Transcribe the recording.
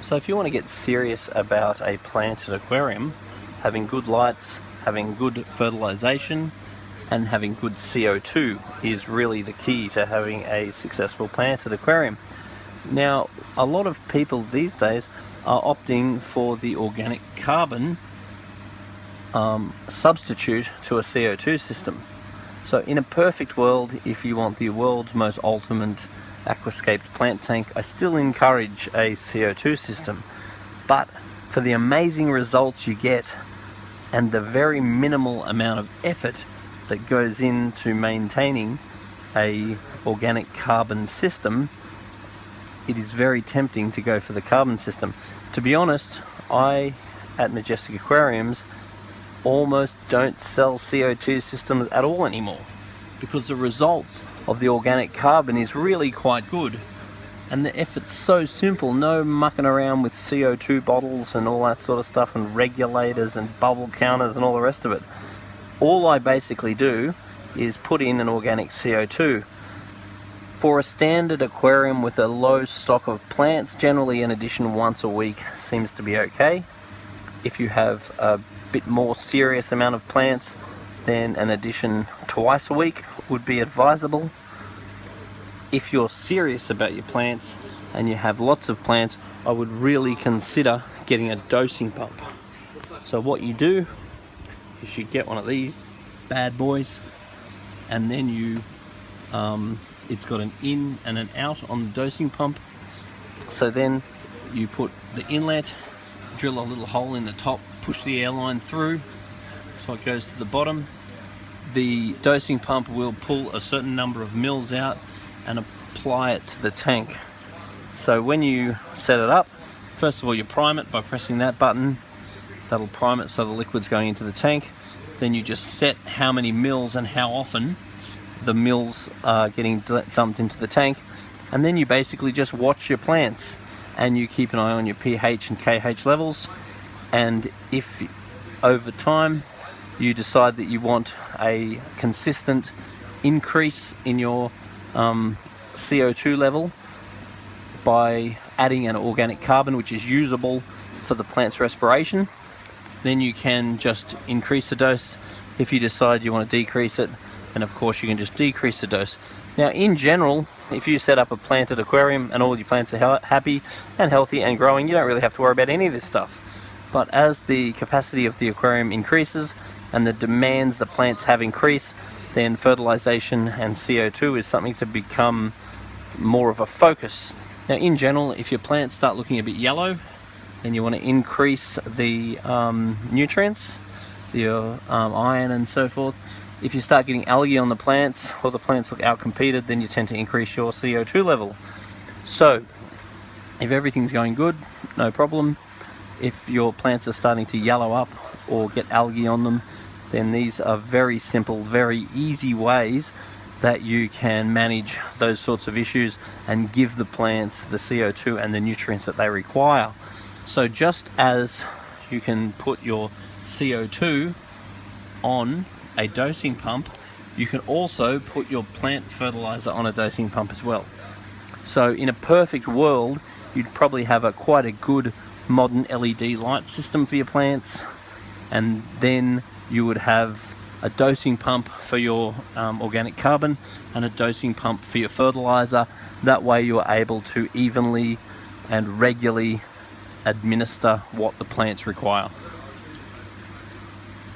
So if you want to get serious about a planted aquarium, having good lights, having good fertilization, and having good CO2 is really the key to having a successful planted aquarium. Now, a lot of people these days are opting for the organic carbon substitute to a CO2 system. So in a perfect world, if you want the world's most ultimate aquascaped plant tank, I still encourage a CO2 system. But for the amazing results you get and the very minimal amount of effort that goes into maintaining a organic carbon system, it is very tempting to go for the carbon system. To be honest, I, at Majestic Aquariums, almost don't sell CO2 systems at all anymore, because the results of the organic carbon is really quite good, and the effort's so simple. No mucking around with CO2 bottles and all that sort of stuff, and regulators and bubble counters and all the rest of it. All I basically do is put in an organic CO2. For a standard aquarium with a low stock of plants, generally an addition once a week seems to be okay. If you have a bit more serious amount of plants, then an addition twice a week would be advisable. If you're serious about your plants and you have lots of plants, I would really consider getting a dosing pump. So what you do is you get one of these bad boys, and then you it's got an in and an out on the dosing pump. So then you put the inlet, drill a little hole in the top, push the air line through so it goes to the bottom. The dosing pump will pull a certain number of mils out and apply it to the tank. So when you set it up, first of all you prime it by pressing that button. That'll prime it so the liquid's going into the tank. Then you just set how many mils and how often the mils are getting dumped into the tank, and then you basically just watch your plants and you keep an eye on your pH and KH levels. And if over time you decide that you want a consistent increase in your CO2 level by adding an organic carbon which is usable for the plant's respiration, then you can just increase the dose. If you decide you want to decrease it, then of course you can just decrease the dose. Now in general, if you set up a planted aquarium and all your plants are happy and healthy and growing, you don't really have to worry about any of this stuff. But as the capacity of the aquarium increases and the demands the plants have increased, then fertilization and CO2 is something to become more of a focus. Now in general, if your plants start looking a bit yellow, then you want to increase the nutrients, the iron and so forth. If you start getting algae on the plants, or the plants look outcompeted, then you tend to increase your CO2 level. So if everything's going good, no problem. If your plants are starting to yellow up or get algae on them, then these are very simple, very easy ways that you can manage those sorts of issues and give the plants the CO2 and the nutrients that they require. So just as you can put your CO2 on a dosing pump, you can also put your plant fertilizer on a dosing pump as well. So in a perfect world, you'd probably have quite a good modern LED light system for your plants, and then you would have a dosing pump for your organic carbon and a dosing pump for your fertilizer. That way you're able to evenly and regularly administer what the plants require.